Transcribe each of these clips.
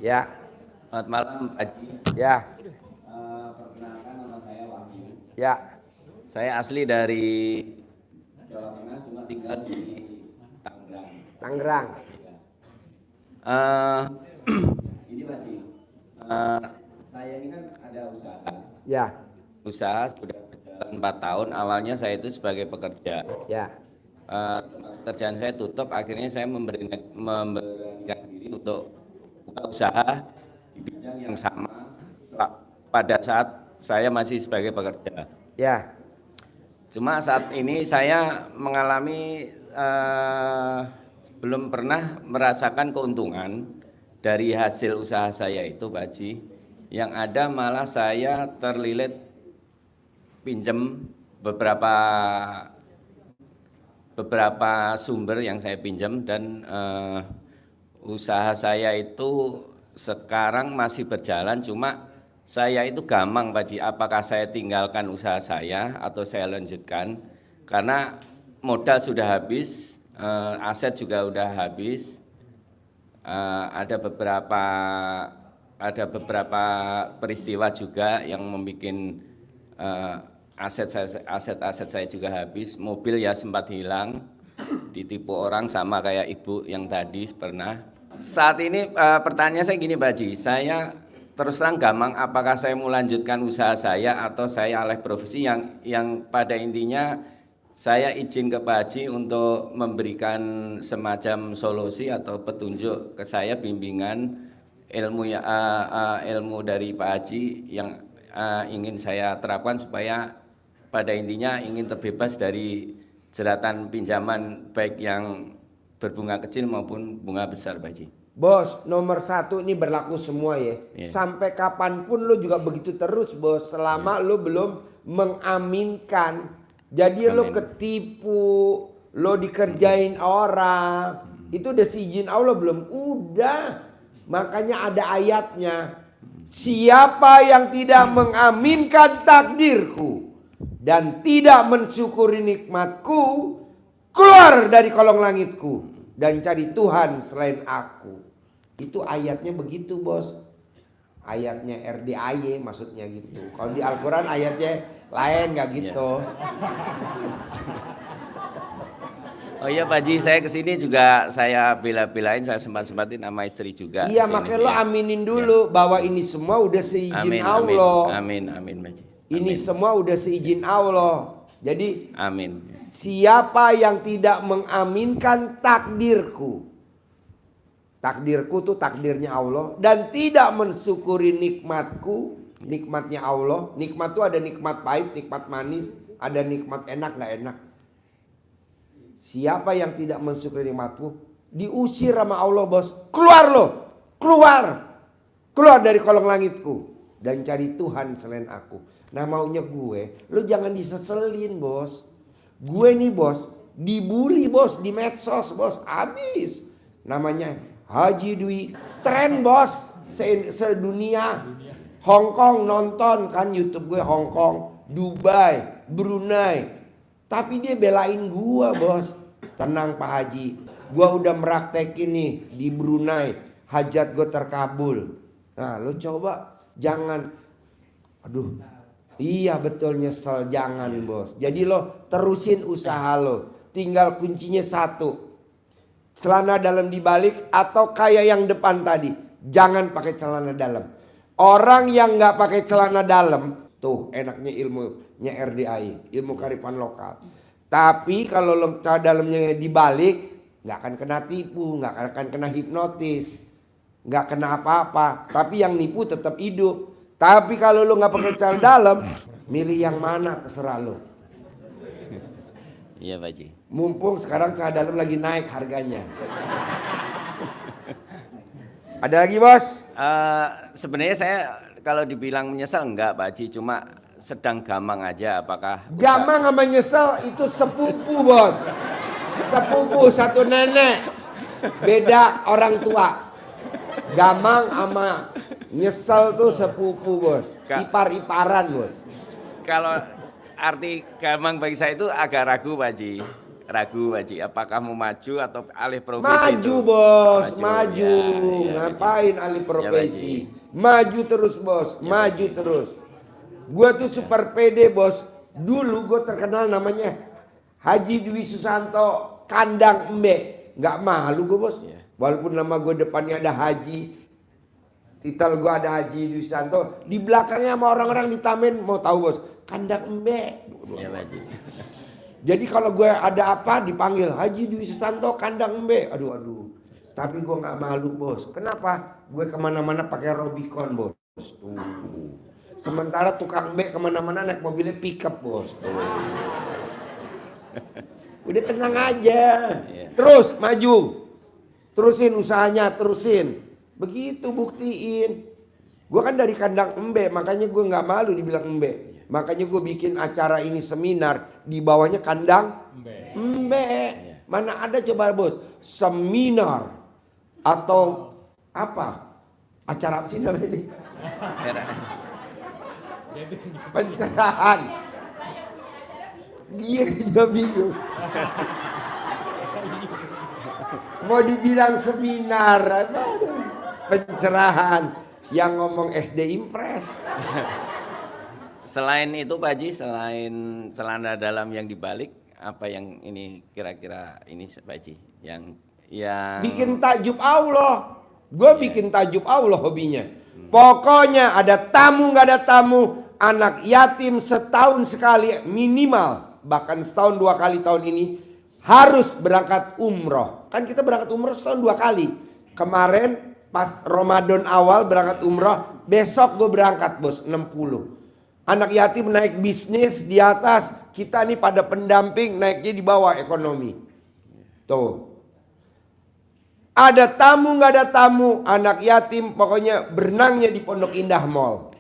Ya. Selamat malam Pak Haji. Ya. Perkenalkan nama saya Wahyu. Ya. Saya asli dari Jawa Tengah, cuma tinggal di Tangerang. Tangerang. Ini Pak Haji, saya ini kan ada usaha. Ya. Usaha sudah berjalan 4 tahun. Awalnya saya itu sebagai pekerja. Ya. Pekerjaan saya tutup, akhirnya saya memberanikan diri untuk buka usaha di bidang yang sama pada saat saya masih sebagai pekerja. Ya. Cuma saat ini saya mengalami belum pernah merasakan keuntungan dari hasil usaha saya itu, Pak Haji. Yang ada malah saya terlilit pinjam beberapa sumber yang saya pinjam, dan usaha saya itu sekarang masih berjalan, cuma saya itu gamang Pak Haji, apakah saya tinggalkan usaha saya atau saya lanjutkan, karena modal sudah habis, aset juga udah habis, ada beberapa peristiwa juga yang membuat aset saya juga habis. Mobil ya sempat hilang, ditipu orang sama kayak ibu yang tadi pernah. Saat ini pertanyaan saya gini Pak Haji, saya terus terang gamang apakah saya mau lanjutkan usaha saya atau saya alih profesi, yang pada intinya saya izin ke Pak Haji untuk memberikan semacam solusi atau petunjuk ke saya, bimbingan ilmu dari Pak Haji yang ingin saya terapkan supaya pada intinya ingin terbebas dari jeratan pinjaman baik yang berbunga kecil maupun bunga besar, Pak Haji. Bos, nomor 1 ini berlaku semua ya. Sampai kapanpun lo juga begitu terus bos, selama lo belum mengaminkan. Jadi lo ketipu, lo dikerjain orang, itu udah seizin Allah belum? Udah. Makanya ada ayatnya, siapa yang tidak mengaminkan takdirku dan tidak mensyukuri nikmatku, keluar dari kolong langitku dan cari Tuhan selain aku. Itu ayatnya begitu bos. Ayatnya RDAY maksudnya gitu. Kalau di Al-Quran ayatnya lain gak gitu. Oh iya Pak Haji, saya kesini juga saya bela-belain, saya sempat-sempatin sama istri juga. Iya makanya lo aminin dulu bahwa ini semua udah seizin Allah. Amin Pak Haji. Ini semua udah seizin Allah. Jadi amin. Siapa yang tidak mengaminkan takdirku, takdirku tuh takdirnya Allah, dan tidak mensyukuri nikmatku, nikmatnya Allah. Nikmat tuh ada nikmat pahit, nikmat manis, ada nikmat enak gak enak. Siapa yang tidak mensyukuri nikmatku, diusir sama Allah bos. Keluar lo, keluar dari kolong langitku dan cari Tuhan selain aku. Nah maunya gue, lo jangan diseselin bos. Gue nih bos, dibully bos di medsos bos, habis. Namanya Haji Dwi, tren bos sedunia. Hong Kong nonton kan YouTube gue, Hong Kong, Dubai, Brunei. Tapi dia belain gua bos. Tenang Pak Haji, gua udah meraktekin nih di Brunei, hajat gue terkabul. Nah lo coba jangan, aduh iya betul nyesel, jangan bos. Jadi lo terusin usaha lo, tinggal kuncinya satu, celana dalam dibalik atau kayak yang depan tadi, jangan pakai celana dalam. Orang yang nggak pakai celana dalam tuh enaknya ilmunya RDAI, ilmu kearifan lokal. Tapi kalau lo celana dalamnya dibalik, nggak akan kena tipu, nggak akan kena hipnotis, nggak kena apa-apa. Tapi yang nipu tetap hidup. Tapi kalau lo nggak pakai celana dalam, milih yang mana terserah lo. Iya Pak Haji. Mumpung sekarang celana dalam lagi naik harganya. Ada lagi bos? Sebenarnya saya kalau dibilang menyesal enggak Pak Haji, cuma sedang gamang aja apakah. Gamang sama nyesel itu sepupu bos. Sepupu satu nenek. Beda orang tua. Gamang sama nyesel tuh sepupu bos. Ipar-iparan bos. Kalau arti gamang bagi saya itu agak ragu Pak Haji. ragu Pak Haji, apakah mau maju atau alih profesi Maju itu? bos, Maju, maju. ya, ya, Pak Haji. Ngapain alih Ya, Pak profesi? Haji. Maju terus bos, Ya, maju Pak Haji. terus. Gua tuh super pede bos. Dulu gue terkenal namanya Haji Dwi Susanto Kandang Embe. Nggak malu gue bos. Ya. Walaupun nama gue depannya ada Haji, titel gue ada Haji Dwi Susanto. Di belakangnya sama orang-orang di Taman mau tahu bos, Kandang Embe. Ya Pak Haji. Jadi kalau gue ada apa dipanggil Haji Dwi Susanto Kandang Embe. Aduh. Tapi gue nggak malu bos. Kenapa? Gue kemana-mana pakai Robicon bos. Tuh. Sementara tukang embe kemana-mana naik mobilnya pickup bos. Tuh. Udah tenang aja. Terus maju. Terusin usahanya, terusin. Begitu buktiin. Gue kan dari kandang embe, makanya gue nggak malu dibilang embe. Makanya gue bikin acara ini seminar di bawahnya kandang embe. Mana ada coba bos seminar atau apa acara apa sih namanya ini? Pencerahan. Dia juga bingung. Mau dibilang seminar apa? Pencerahan yang ngomong SD Impres. Selain itu Pak Haji, selain celana dalam yang dibalik, apa yang ini kira-kira ini Pak Haji yang Bikin takjub Allah. Gue bikin takjub Allah hobinya. Pokoknya ada tamu nggak ada tamu, anak yatim setahun sekali minimal, bahkan setahun 2 kali tahun ini harus berangkat umroh. Kan kita berangkat umroh setahun 2 kali. Kemarin pas Ramadan awal berangkat umroh, besok gue berangkat bos 60. Anak yatim naik bisnis di atas, kita nih pada pendamping naiknya di bawah ekonomi. Tuh. Ada tamu nggak ada tamu, anak yatim pokoknya berenangnya di Pondok Indah Mall.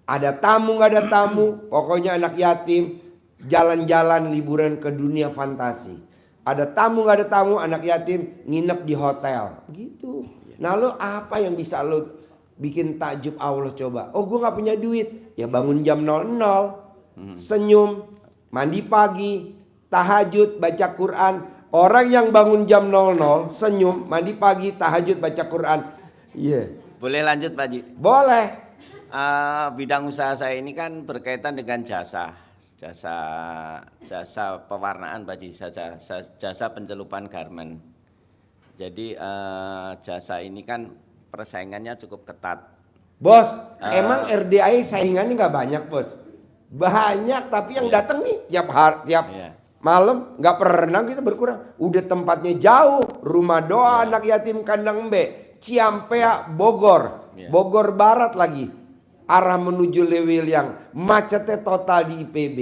Ada tamu nggak ada tamu, pokoknya anak yatim jalan-jalan liburan ke dunia fantasi. Ada tamu nggak ada tamu, anak yatim nginep di hotel. Gitu. Nah lo apa yang bisa lo bikin takjub Allah coba? Oh gue nggak punya duit, ya bangun jam 00, senyum, mandi pagi, tahajud, baca Quran. Orang yang bangun jam 00, senyum, mandi pagi, tahajud, baca Quran. Iya. boleh lanjut Pak Haji? Boleh. Bidang usaha saya ini kan berkaitan dengan jasa pewarnaan Pak Haji, jasa pencelupan garmen. Jadi jasa ini kan persaingannya cukup ketat. Bos, emang RDI saingannya nggak banyak bos? Banyak, tapi yang datang nih tiap malam nggak pernah kita berkurang. Udah tempatnya jauh, rumah doa anak yatim kandang embe, Ciampea, Bogor, Bogor Barat lagi, arah menuju Lewiliang, macetnya total di IPB.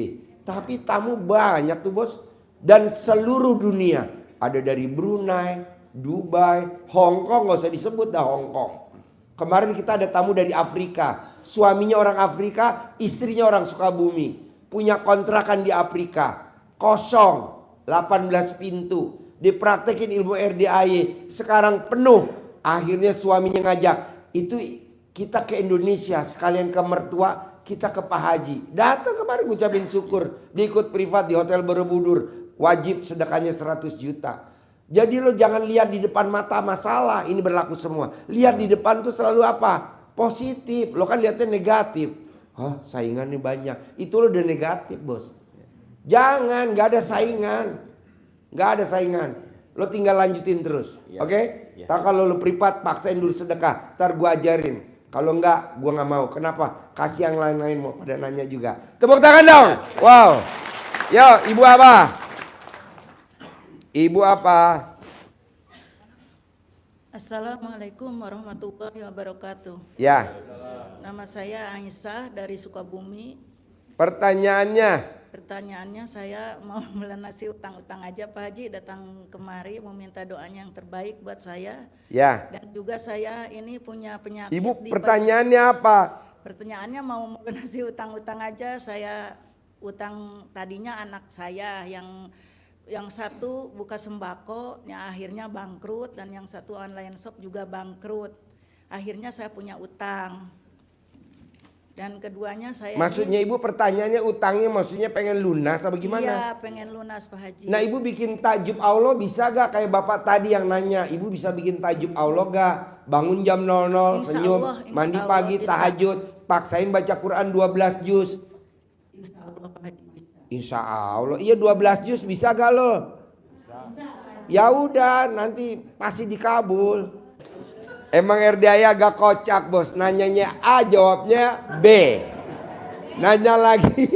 Tapi tamu banyak tuh bos, dan seluruh dunia ada dari Brunei, Dubai, Hong Kong nggak usah disebut dah Hong Kong. Kemarin kita ada tamu dari Afrika, suaminya orang Afrika, istrinya orang Sukabumi, punya kontrakan di Afrika. Kosong 18 pintu, dipraktekin ilmu RDAY, sekarang penuh. Akhirnya suaminya ngajak, itu kita ke Indonesia sekalian ke mertua, kita ke Pak Haji. Datang kemarin ngucapin syukur, diikut privat di Hotel Borobudur, wajib sedekahnya 100 juta. Jadi lo jangan lihat di depan mata masalah, ini berlaku semua. Lihat di depan tuh selalu apa? Positif. Lo kan lihatnya negatif. Oh saingannya banyak, itu lo udah negatif bos. Jangan, nggak ada saingan, nggak ada saingan. Lo tinggal lanjutin terus, oke? Ntar kalau lo privat paksain dulu sedekah, ntar gua ajarin. Kalau enggak, gua nggak mau. Kenapa? Kasih yang lain-lain mau pada nanya juga. Tepuk tangan dong. Wow. Yo, ibu apa? Ibu apa? Assalamualaikum warahmatullahi wabarakatuh. Ya. Nama saya Aisyah dari Sukabumi. Pertanyaannya saya mau melunasi utang-utang aja Pak Haji, datang kemari mau minta doanya yang terbaik buat saya. ya. Dan juga saya ini punya penyakit. Ibu di pertanyaannya apa? Pertanyaannya mau melunasi utang-utang aja. Saya utang tadinya anak saya yang satu buka sembako, yang akhirnya bangkrut, dan yang satu online shop juga bangkrut. Akhirnya saya punya utang. Dan keduanya saya Maksudnya ibu pertanyaannya utangnya maksudnya pengen lunas apa gimana? Iya, pengen lunas Pak Haji. Nah ibu bikin tajub Allah bisa gak kayak bapak tadi yang nanya? Ibu bisa bikin tajub Allah gak? Bangun jam 00 Insya senyum, Allah, insya mandi Allah pagi bisa. tahajud, paksain baca Quran 12 juz. Insya Allah Pak Haji bisa. Insya Allah, iya 12 juz bisa gak lo? Ya udah nanti pasti dikabul. Emang RDI agak kocak bos, nanyanya A jawabnya B. Nanya lagi.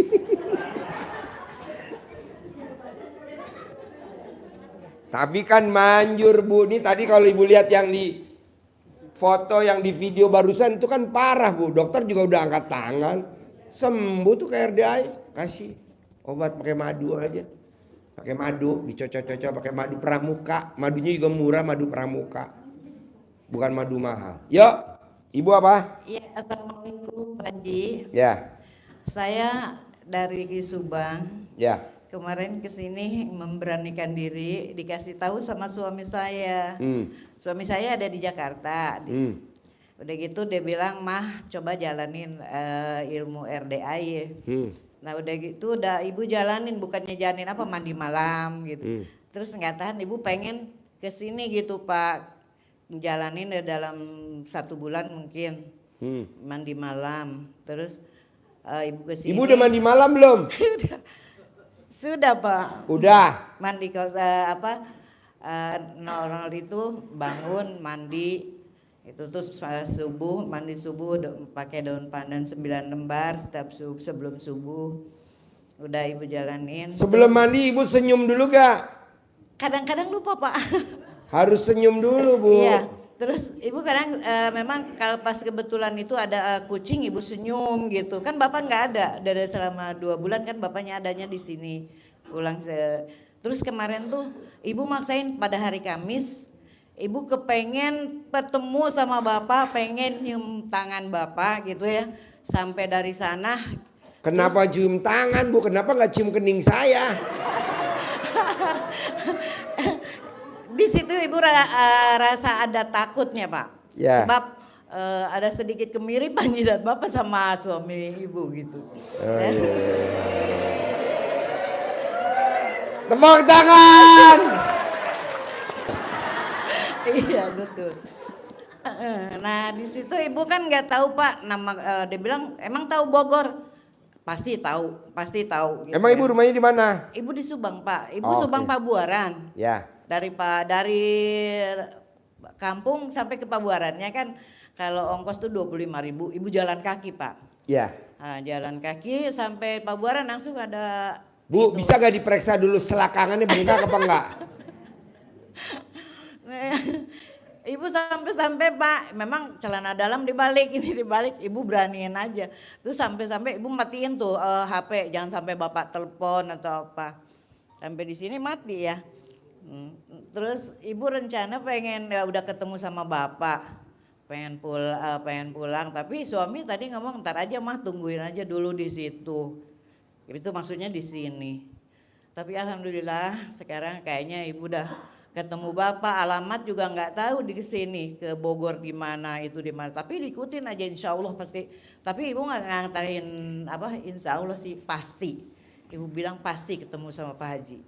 Tapi kan manjur bu, ini tadi kalau ibu lihat yang di foto yang di video barusan itu kan parah bu. Dokter juga udah angkat tangan, sembuh tuh ke RDI, kasih obat pakai madu aja. Pakai madu, dicocok-cocok pakai madu pramuka. Madunya juga murah, madu pramuka. Bukan madu mahal. Yuk, ibu apa? Ya, assalamualaikum Pak Haji. Ya, Saya dari Subang. ya. Kemarin kesini memberanikan diri, dikasih tahu sama suami saya. Suami saya ada di Jakarta. Udah gitu dia bilang, mah coba jalanin ilmu RDI. Nah udah gitu udah ibu jalanin, bukannya jalanin apa mandi malam gitu. Terus nggak tahan ibu pengen kesini gitu Pak. Jalanin dalam 1 bulan mungkin mandi malam. Terus ibu kesini. Ibu udah mandi malam belum? Sudah Pak. Udah. Mandi kalau 00 itu bangun mandi itu terus subuh mandi subuh pakai daun pandan 9 lembar setiap sebelum subuh. Udah ibu jalanin. Sebelum mandi ibu senyum dulu gak? Kadang-kadang lupa Pak. Harus senyum dulu bu. Iya. Terus ibu kadang memang kalau pas kebetulan itu ada kucing ibu senyum gitu. Kan bapak nggak ada dari selama 2 bulan kan bapaknya adanya di sini. Terus kemarin tuh ibu maksain pada hari Kamis. Ibu kepengen ketemu sama bapak, pengen nyium tangan bapak gitu ya. Sampai dari sana. Kenapa cium tangan bu? Kenapa nggak cium kening saya? Di situ ibu rasa ada takutnya Pak, Ya. sebab ada sedikit kemiripan jidat bapak sama suami ibu gitu. Oh, iya. Tepuk tangan. Iya betul. Nah di situ ibu kan nggak tahu Pak nama, dia bilang emang tahu Bogor, pasti tahu. Gitu Emang ibu ya. rumahnya di mana? Ibu di Subang Pak, ibu Oh, Subang oke. Pabuaran. Ya. Dari kampung sampai ke Pabuarannya kan kalau ongkos tuh 25.000, ibu jalan kaki Pak. Ya. Nah, jalan kaki sampai Pabuaran langsung ada. Bu, itu. bisa gak diperiksa dulu selakangannya bengkak apa enggak? Ibu sampai Pak, memang celana dalam dibalik, ini dibalik, ibu beraniin aja. Terus sampai ibu matiin tuh HP, jangan sampai bapak telepon atau apa. Sampai di sini mati ya. Terus ibu rencana pengen ya udah ketemu sama bapak, pengen pulang, tapi suami tadi ngomong ntar aja mah tungguin aja dulu di situ. Itu maksudnya di sini. Tapi alhamdulillah sekarang kayaknya ibu udah ketemu bapak, alamat juga nggak tahu di sini ke Bogor di mana itu di mana. Tapi diikutin aja insya Allah pasti. Tapi ibu nggak ngantarin apa, insya Allah sih pasti. Ibu bilang pasti ketemu sama Pak Haji.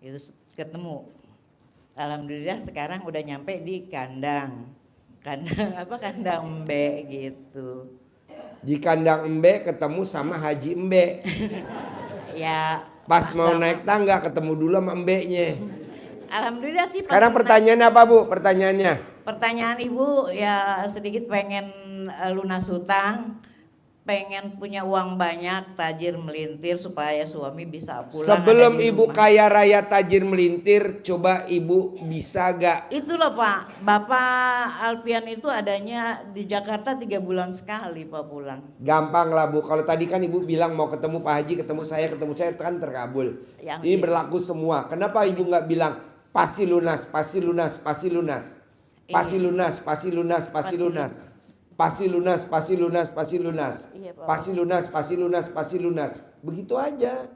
Itu ketemu. Alhamdulillah sekarang udah nyampe di kandang Embe gitu. Di kandang Embe ketemu sama Haji Embe. Ya Pas mau sama- naik tangga ketemu dulu sama Embe-nya. Alhamdulillah sih. pas Sekarang naik- pertanyaannya apa bu? Pertanyaannya. Pertanyaan ibu ya sedikit pengen lunas hutang, pengen punya uang banyak, tajir melintir supaya suami bisa pulang. Sebelum ada di ibu rumah. kaya raya tajir melintir, coba ibu bisa gak? Itu loh Pak, Bapak Alfian itu adanya di Jakarta 3 bulan sekali Pak pulang. Gampang lah bu. Kalau tadi kan ibu bilang mau ketemu Pak Haji, ketemu saya kan terkabul. Yang Ini i- berlaku semua. Kenapa ibu nggak bilang pasti lunas, pasti lunas, pasti lunas, pasti Iya. lunas, pasti lunas, pasti Pasti lunas, pasti lunas, pasti lunas, pasti lunas, Iya, Pak. pasti lunas, pasti lunas, pasti lunas. Begitu aja.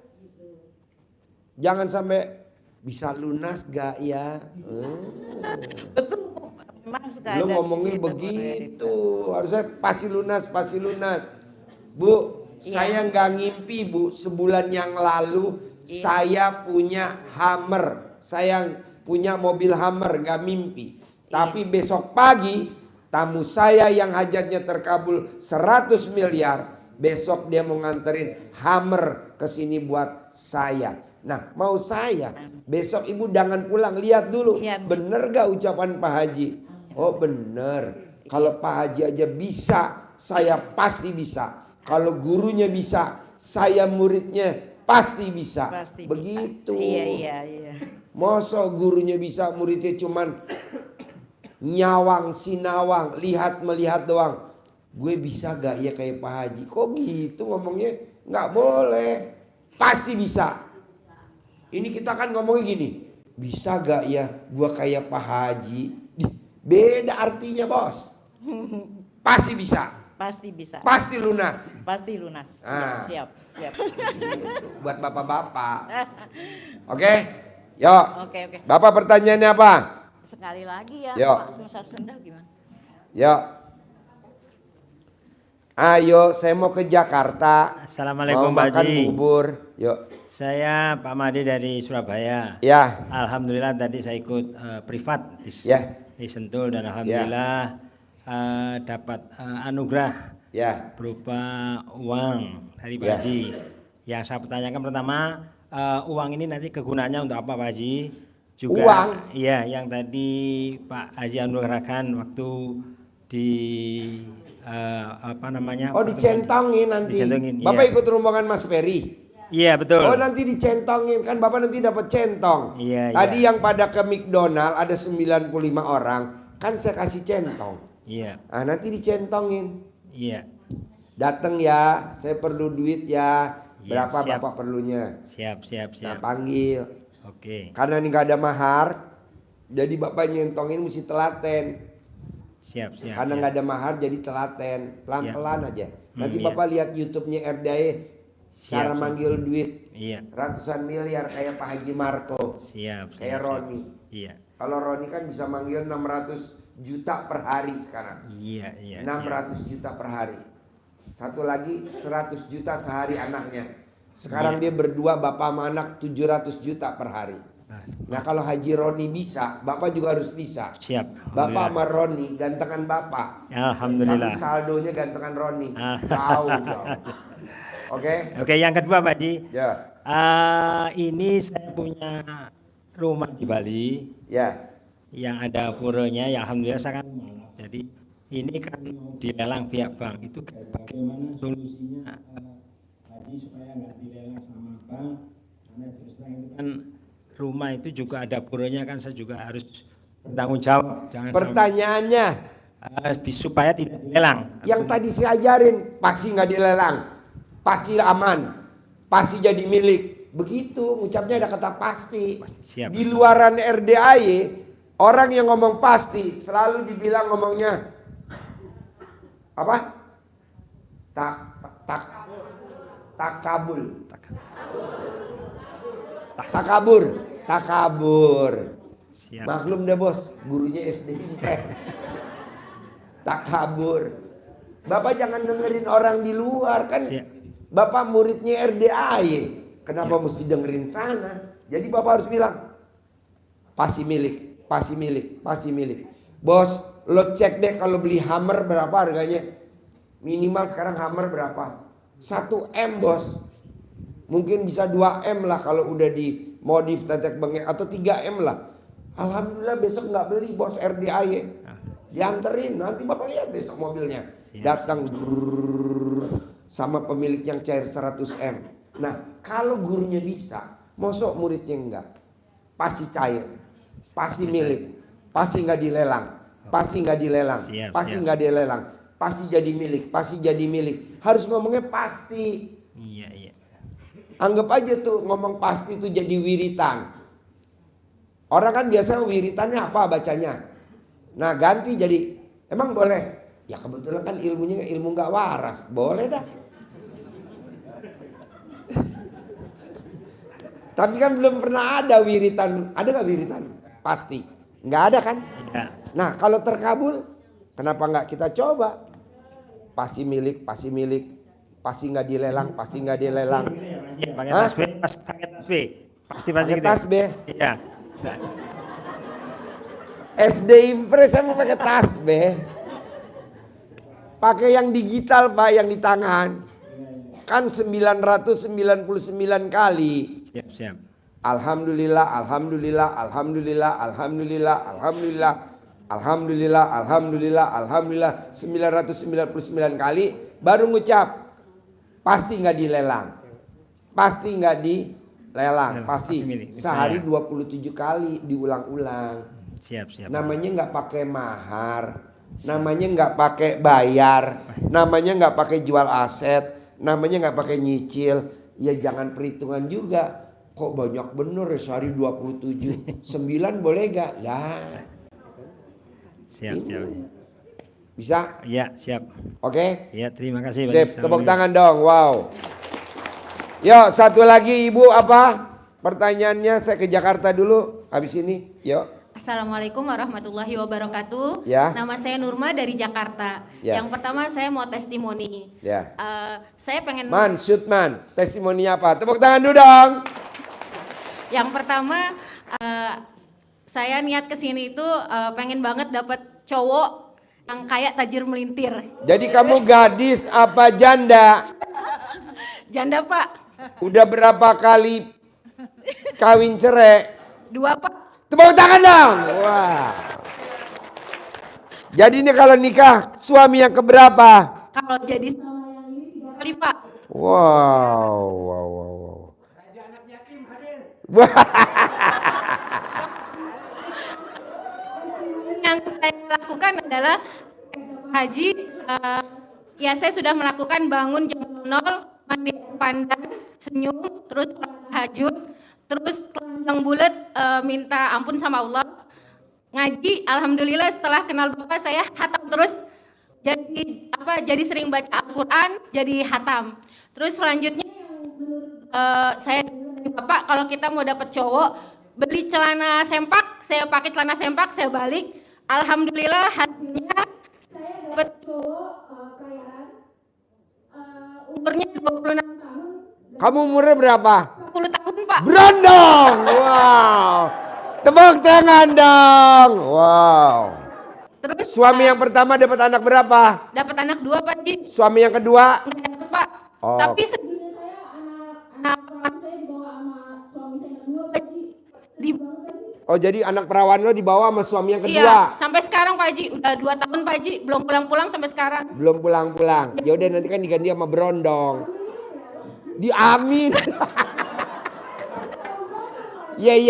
Jangan sampai bisa lunas gak ya? Betul, memang suka Lu ada ngomongin di situ, begitu. Harusnya pasti lunas, pasti lunas. Bu, Iya. saya nggak ngimpi Bu, sebulan yang lalu Iya. saya punya Hummer, saya punya mobil Hummer, nggak mimpi. Tapi besok pagi tamu saya yang hajatnya terkabul 100 miliar, besok dia mau nganterin Hummer ke sini buat saya. Nah, mau saya besok ibu jangan pulang, lihat dulu, Iya. bener gak ucapan Pak Haji? Oh bener. Kalau Pak Haji aja bisa, saya pasti bisa. Kalau gurunya bisa, saya muridnya pasti bisa. Pasti bisa. Begitu. Iya. Masa gurunya bisa, muridnya cuman nyawang sinawang, lihat melihat doang. Gue bisa gak ya kayak Pak Haji? Kok gitu ngomongnya? Nggak boleh. Pasti bisa. Ini kita kan ngomongnya gini, bisa gak ya gue kayak Pak Haji? Beda artinya bos. Pasti bisa. Pasti bisa. Pasti lunas. Pasti lunas. Ah. Siap. Gitu. Buat bapak-bapak. Oke? Yuk. Oke. Bapak pertanyaannya apa? Sekali lagi ya, Yo. Pak Semasa Sendal gimana? Yuk. Ayo, saya mau ke Jakarta. Assalamualaikum mau Pak makan Haji. bubur. Yuk. Saya Pak Made dari Surabaya. Ya. Alhamdulillah tadi saya ikut privat Ya. di Sentul dan alhamdulillah dapat anugerah Ya. berupa uang dari Pak Ya. Haji. Yang saya pertanyakan pertama, uang ini nanti kegunaannya untuk apa Pak Haji? Juga Uang? iya yang tadi Pak Haji anugerahkan waktu di apa namanya? Oh dicentongin nanti. Dicentongin, Bapak iya. ikut rombongan Mas Ferry. Iya betul. Oh nanti dicentongin kan Bapak nanti dapat centong. Iya, Tadi iya. yang pada ke McDonald ada 95 orang, kan saya kasih centong. Iya, Ah nanti dicentongin. iya. Datang ya, saya perlu duit ya. Iya, Berapa siap. Bapak perlunya? Siap. Nah panggil. Oke. Karena ini nggak ada mahar, jadi Bapak nyentongin mesti telaten. Siap. Karena ya. nggak ada mahar jadi telaten, pelan-pelan aja. Nanti iya. Bapak lihat YouTube-nya RDAE, cara Siap. manggil duit Iya. ratusan miliar kayak Pak Haji Marco, Siap. kayak Roni. Iya. Kalau Roni kan bisa manggil 600 juta per hari sekarang. Iya. 600 juta per hari. Satu lagi 100 juta sehari anaknya. Sekarang dia berdua bapak sama anak 700 juta per hari. Nah kalau Haji Roni bisa, Bapak juga harus bisa. Siap. Bapak sama Roni gantengan Bapak. Alhamdulillah. Tapi saldonya gantengan Roni. Ah. Tahu dong. Oke? Oke, yang kedua Pak Haji. Ya. Ini saya punya rumah di Bali Ya. yang ada puranya. Ya alhamdulillah saya kan. Jadi ini kan mau dilelang pihak bank. Itu bagaimana solusinya Haji supaya nggak dilelang sama bank? Karena terus terang itu kan rumah itu juga ada puranya kan saya juga harus bertanggung jawab. Jangan Pertanyaannya supaya tidak dilelang. yang tadi saya ajarin pasti nggak dilelang, pasti aman, pasti jadi milik. Begitu ucapnya ada kata pasti. Siap. Di luaran RDAY orang yang ngomong pasti selalu dibilang ngomongnya apa? Takabur. Siap. Maklum deh bos, gurunya SD. Takabur. Bapak jangan dengerin orang di luar kan. Siap. Bapak muridnya RDAY. Kenapa mesti dengerin sana? Jadi Bapak harus bilang pasti milik, pasti milik, pasti milik. Bos, lo cek deh kalau beli Hummer berapa harganya? Minimal sekarang Hummer berapa? 1 M bos. Mungkin bisa 2 M lah kalau udah di modif tetek bengek atau 3 M lah. Alhamdulillah besok nggak beli bos RDAY. Dianterin, nanti Bapak lihat besok mobilnya. Datang sama pemilik yang cair 100 M. Nah kalau gurunya bisa, mosok muridnya enggak. Pasti cair, pasti milik, pasti nggak dilelang, pasti nggak dilelang, Siap, pasti siap. nggak dilelang, pasti jadi milik, pasti jadi milik. Harus ngomongnya pasti. Iya. Anggap aja tuh ngomong pasti itu jadi wiritan. Orang kan biasa wiritannya apa bacanya. Nah ganti jadi emang boleh. Ya kebetulan kan ilmunya ilmu nggak waras, boleh dah. Tapi kan belum pernah ada wiritan. Ada nggak wiritan? Pasti nggak ada kan. Iya. Nah kalau terkabul, kenapa nggak kita coba? Pasti milik, pasti milik, pasti nggak dilelang, pasti nggak dilelang. Pakai Hah? tas B, pakai tas B. Pasti Pakai gitu. tas B. Iya. SD Impres saya mau pakai tas B. Pakai yang digital Pak, yang di tangan. Kan 999 kali. Siap. Alhamdulillah, alhamdulillah, alhamdulillah, alhamdulillah, alhamdulillah, alhamdulillah, alhamdulillah, alhamdulillah 999 kali baru ngucap. Pasti nggak dilelang. Pasti nggak dilelang, pasti milik sehari saya. 27 kali diulang-ulang. Siap. Namanya nggak pakai mahar, namanya nggak pakai bayar, namanya nggak pakai jual aset, namanya nggak pakai nyicil. Ya jangan perhitungan juga. Kok banyak bener ya sehari 27. 9 boleh gak? Lah. Siap. Bisa? Iya, siap. Oke? Iya, terima kasih. Pak. Sip, tepuk tangan dong. Wow. Yuk, satu lagi Ibu apa? Pertanyaannya saya ke Jakarta dulu. Habis ini, yuk. Assalamualaikum warahmatullahi wabarakatuh. Ya. Nama saya Nurma dari Jakarta. Ya. Yang pertama saya mau testimoni. Ya. Saya pengen. Shootman. Testimoni apa? Tepuk tangan dulu dong. Yang pertama saya niat kesini itu pengen banget dapat cowok yang kayak tajir melintir. Jadi kamu gadis apa janda? Janda Pak. Udah berapa kali kawin cerai? 2 Pak. Tepuk tangan dong. Wah. Jadi ini kalau nikah suami yang keberapa? Kalau jadi sama yang ini 3 kali Pak. Wow. Yang saya lakukan adalah haji. Ya saya sudah melakukan bangun jam 0, mandi pandan, senyum, terus tahajud, terus telanjang bulat, minta ampun sama Allah. Ngaji, alhamdulillah setelah kenal Bapak saya hatam terus. Jadi sering baca Al-Quran, jadi hatam. Terus selanjutnya saya dari Bapak, kalau kita mau dapat cowok, beli celana sempak, saya pakai celana sempak, saya balik. Alhamdulillah hasilnya saya dapat cowok kayaan, umurnya 26 tahun. Kamu umurnya berapa? 40 tahun Pak. Berondong. Wow. Tepuk tangan dong. Wow. Terus Suami yang pertama dapat anak berapa? dapat anak 2 Pak Ji. Suami yang kedua? Enggak dapat Pak. Oh. Tapi sedihnya saya anak perawan saya dibawa sama suami saya yang kedua Pak Ji. Sedih banget Pak Ji. Oh jadi anak perawan lo dibawa sama suami yang kedua? Iya, sampai sekarang Pak Ji, udah 2 tahun Pak Ji, belum pulang-pulang sampai sekarang. Belum pulang-pulang. Ya udah nanti kan diganti sama berondong. Diamin. Iya.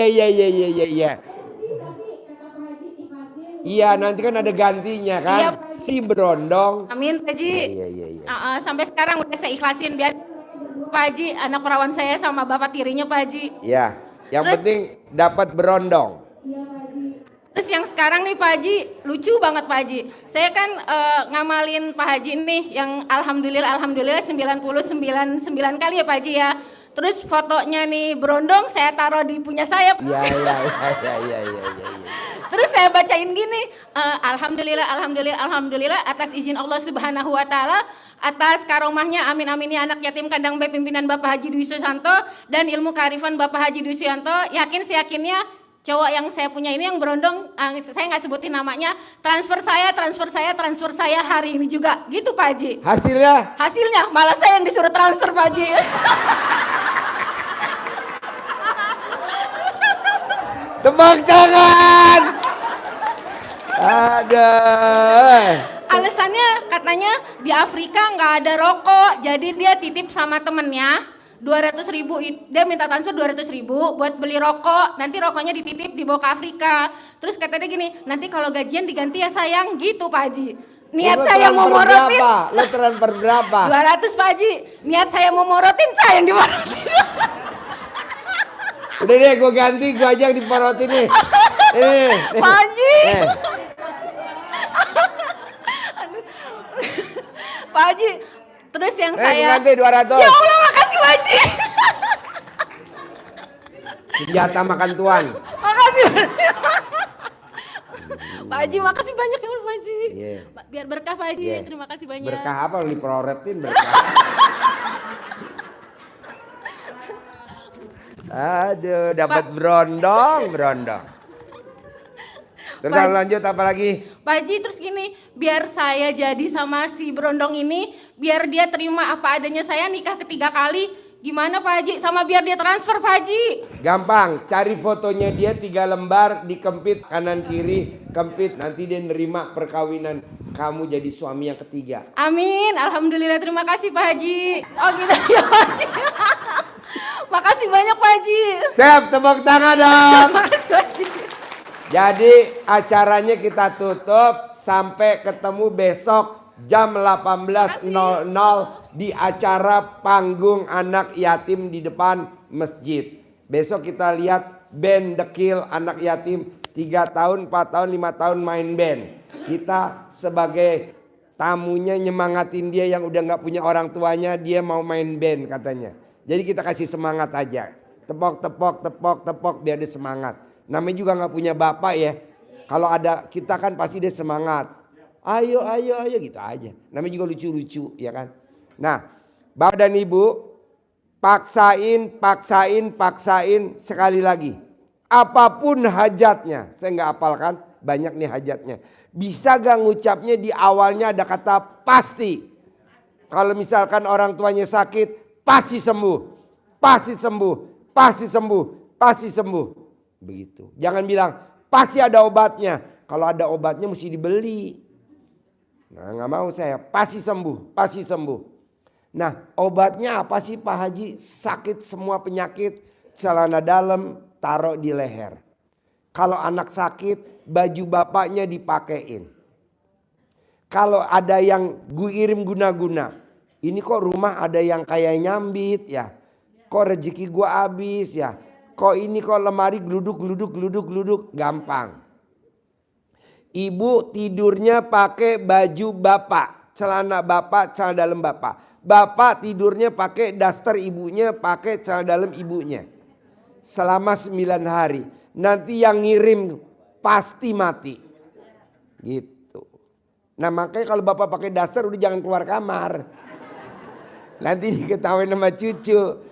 Iya nanti kan ada gantinya kan. Iya. Si berondong. Amin Pak Ji. Iya. Sampai sekarang udah saya ikhlasin biar Pak Haji anak perawan saya sama bapak tirinya Pak Haji. Iya. Yang Terus- penting dapat berondong. Iya Pak Haji. Terus yang sekarang nih Pak Haji lucu banget Pak Haji. Saya kan ngamalin Pak Haji nih yang alhamdulillah 99 kali ya Pak Haji ya. Terus fotonya nih berondong saya taruh di punya saya. Iya. Terus saya bacain gini, alhamdulillah atas izin Allah Subhanahu wa taala, atas karomahnya amin aminnya anak yatim kandang bayi pimpinan Bapak Haji Dwi Susanto dan ilmu kearifan Bapak Haji Dwi Susanto, yakinnya cowok yang saya punya ini yang berondong, saya nggak sebutin namanya, transfer saya hari ini juga, gitu Pak Haji. Hasilnya malah saya yang disuruh transfer Pak Haji. Tepuk tangan. Ada. Alasannya katanya di Afrika nggak ada rokok, jadi dia titip sama temennya 200.000, dia minta transfer 200.000 buat beli rokok, nanti rokoknya dititip dibawa ke Afrika. Terus kata dia gini, nanti kalau gajian diganti ya sayang, gitu Pak Haji. Niat Lo saya mau transfer morotin berapa? Lo transfer berapa? 200 Pak Haji, niat saya mau morotin saya yang dimorotin. Udah deh gue ganti, gue aja yang diporotin nih. Pak Haji. Pak Haji, terus yang saya Ganti 200. ya Allah makasih Pak Haji. Senjata makan tuan. Makasih Pak Haji, makasih banyak ya Pak Haji. Iya. Biar berkah Pak Haji, Iya. terima kasih banyak. Berkah apa? Lo diporotin berkah. Aduh, dapat berondong. Terus lanjut apa lagi? Pak Haji terus gini, biar saya jadi sama si berondong ini, biar dia terima apa adanya saya nikah ketiga kali, gimana Pak Haji? Sama biar dia transfer Pak Haji. Gampang, cari fotonya dia 3 lembar, dikempit kanan kiri, kempit, nanti dia nerima perkawinan kamu jadi suami yang ketiga. Amin, alhamdulillah, terima kasih Pak Haji. Oh gitu ya Pak Haji. Makasih banyak Pak Haji. Siap, tepuk tangan dong. Makasih Pak Haji. Jadi acaranya kita tutup sampai ketemu besok jam 18.00 di acara panggung anak yatim di depan masjid. Besok kita lihat band dekil anak yatim 3 tahun, 4 tahun, 5 tahun main band. Kita sebagai tamunya nyemangatin dia yang udah gak punya orang tuanya, dia mau main band katanya. Jadi kita kasih semangat aja. Tepok biar dia semangat. Namanya juga gak punya bapak ya. Kalau ada kita kan pasti dia semangat. Ayo gitu aja. Namanya juga lucu-lucu ya kan. Nah, Bapak dan Ibu, paksain sekali lagi. Apapun hajatnya, saya nggak hafalkan, banyak nih hajatnya. Bisa gak ngucapnya di awalnya ada kata pasti. Kalau misalkan orang tuanya sakit, pasti sembuh. Begitu. Jangan bilang pasti ada obatnya. Kalau ada obatnya mesti dibeli. Nah, nggak mau saya. Pasti sembuh. Nah, obatnya apa sih Pak Haji? Sakit semua penyakit, celana dalam taruh di leher. Kalau anak sakit, baju bapaknya dipakein. Kalau ada yang gue irim guna-guna, ini kok rumah ada yang kayak nyambit ya. Kok rezeki gue habis ya. Kok ini kok lemari geluduk, gampang. Ibu tidurnya pakai baju bapak, celana dalam bapak. Bapak tidurnya pakai daster ibunya, pakai celana dalam ibunya. Selama 9 hari. Nanti yang ngirim pasti mati. Gitu. Nah makanya kalau bapak pakai daster udah jangan keluar kamar. Nanti diketahui sama cucu.